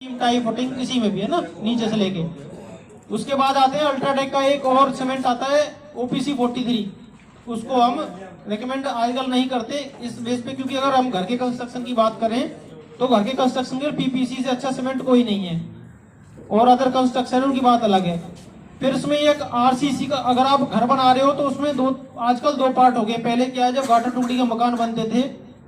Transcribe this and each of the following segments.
Tie footing किसी में भी है ना, नीचे से लेके। उसके बाद आते हैं अल्ट्राटेक का एक और सीमेंट आता है OPC 43। उसको हम रेकमेंड आजकल नहीं करते इस बेस पे, क्योंकि अगर हम घर के कंस्ट्रक्शन की बात करें तो घर के कंस्ट्रक्शन के PPC से अच्छा सीमेंट कोई नहीं है, और अदर कंस्ट्रक्शन उनकी बात अलग है। फिर उसमें एक RCC का, अगर आप घर बना रहे हो तो उसमें आजकल दो पार्ट हो गए। पहले क्या है, जब गाटर टुकड़ी के मकान बनते थे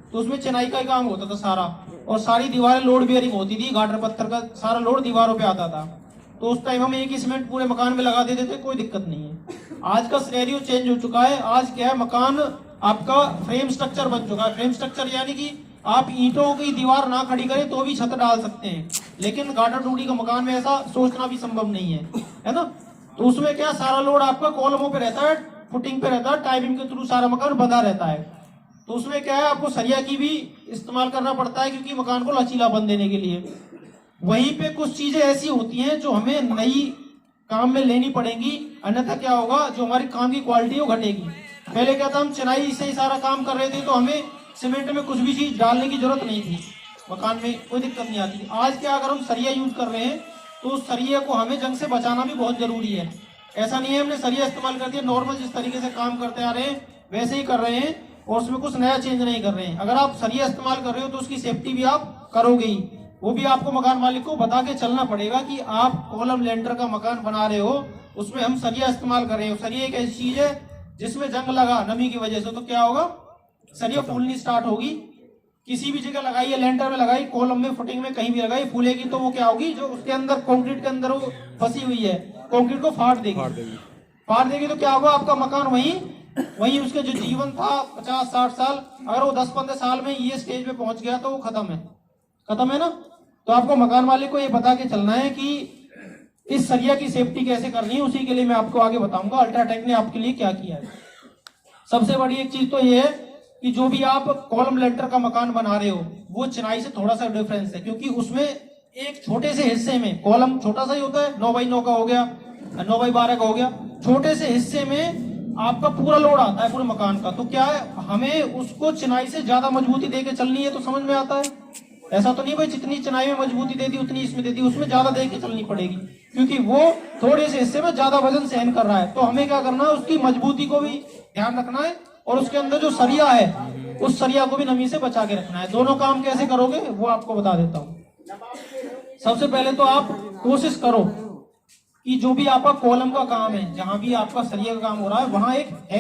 तो उसमें चिनाई का ही काम होता था सारा, और सारी दीवारें लोड बेयरिंग होती थी, गाटर पत्थर का सारा लोड दीवारों पे आता था। तो उस टाइम हम एक ही सीमेंट पूरे मकान में लगा देते थे, कोई दिक्कत नहीं है। आज का सिनेरियो चेंज हो चुका है। आज क्या है, मकान आपका फ्रेम स्ट्रक्चर बन चुका है। फ्रेम स्ट्रक्चर यानी कि आप ईंटों की दीवार ना खड़ी करें तो भी छत डाल सकते हैं, लेकिन गाटर टुकड़ी का मकान में ऐसा सोचना भी संभव नहीं है ना। तो उसमें क्या, सारा लोड आपका कॉलमों पे रहता है, फुटिंग पे रहता है, टाई बीम के थ्रू सारा मकान बंधा रहता है। तो उसमें क्या है, आपको सरिया की भी इस्तेमाल करना पड़ता है, क्योंकि मकान को लचीलापन देने के लिए। वहीं पे कुछ चीजें ऐसी होती हैं जो हमें नई काम में लेनी पड़ेंगी, अन्यथा क्या होगा, जो हमारी काम की क्वालिटी है वो घटेगी। पहले क्या था, हम चिनाई से ही सारा काम कर रहे थे, तो हमें सीमेंट में कुछ भी चीज डालने की जरूरत नहीं थी, मकान में कोई दिक्कत नहीं आती थी। आज क्या, अगर हम सरिया यूज कर रहे हैं तो उस सरिया को हमें जंग से बचाना भी बहुत जरूरी है। ऐसा नहीं है हमने सरिया इस्तेमाल कर दिया, नॉर्मल जिस तरीके से काम करते आ रहे हैं वैसे ही कर रहे हैं, और उसमें कुछ नया चेंज नहीं कर रहे हैं। अगर आप सरिया इस्तेमाल कर रहे हो तो उसकी सेफ्टी भी आप करोगे ही, वो भी आपको मकान मालिक को बता के चलना पड़ेगा कि आप कॉलम लेंटर का मकान बना रहे हो, उसमें हम सरिया इस्तेमाल कर रहे हो। सरिया एक ऐसी चीज है जिसमें जंग लगा नमी की वजह से तो क्या होगा, सरिया फूलनी स्टार्ट होगी। किसी भी जगह लगाइए, लेंटर में लगाई, कॉलम में, फुटिंग में, कहीं भी लगाई, फूलेगी तो वो क्या होगी, जो उसके अंदर कंक्रीट के अंदर वो फंसी हुई है, कंक्रीट को फाड़ देगी तो क्या होगा, आपका मकान वहीं उसके जो जीवन था 50-60 साल, अगर वो 10-15 साल में ये स्टेज पे पहुंच गया तो वो खत्म है ना। तो आपको मकान मालिक को ये बता के चलना है कि इस सरिया की सेफ्टी कैसे करनी है। उसी के लिए मैं आपको आगे बताऊंगा अल्ट्राटेक ने आपके लिए क्या किया है। सबसे बड़ी एक चीज तो ये है कि जो भी आप कॉलम लेंटर का मकान बना रहे हो वो चिनाई से थोड़ा सा डिफरेंस है, क्योंकि उसमें एक छोटे से हिस्से में, कॉलम छोटा सा ही होता है, 9x9 का हो गया, 9x12 का हो गया, छोटे से हिस्से में आपका पूरा लोड आता है पूरे मकान का। तो क्या है, हमें उसको चिनाई से ज्यादा मजबूती देके चलनी है, तो समझ में आता है। ऐसा तो नहीं भाई जितनी चिनाई में मजबूती दे दी उतनी इसमें दे दी, उसमें ज्यादा दे के चलनी पड़ेगी, क्योंकि वो थोड़े से हिस्से में ज्यादा वजन सहन कर रहा है। तो हमें क्या करना है, उसकी मजबूती को भी ध्यान रखना है, और उसके अंदर जो सरिया है उस सरिया को भी नमी से बचा के रखना है। दोनों काम कैसे करोगे वो आपको बता देता हूँ। सबसे पहले तो आप कोशिश करो कि जो भी आपका कॉलम का काम है, जहां भी आपका सरिया का काम हो रहा है, वहां एक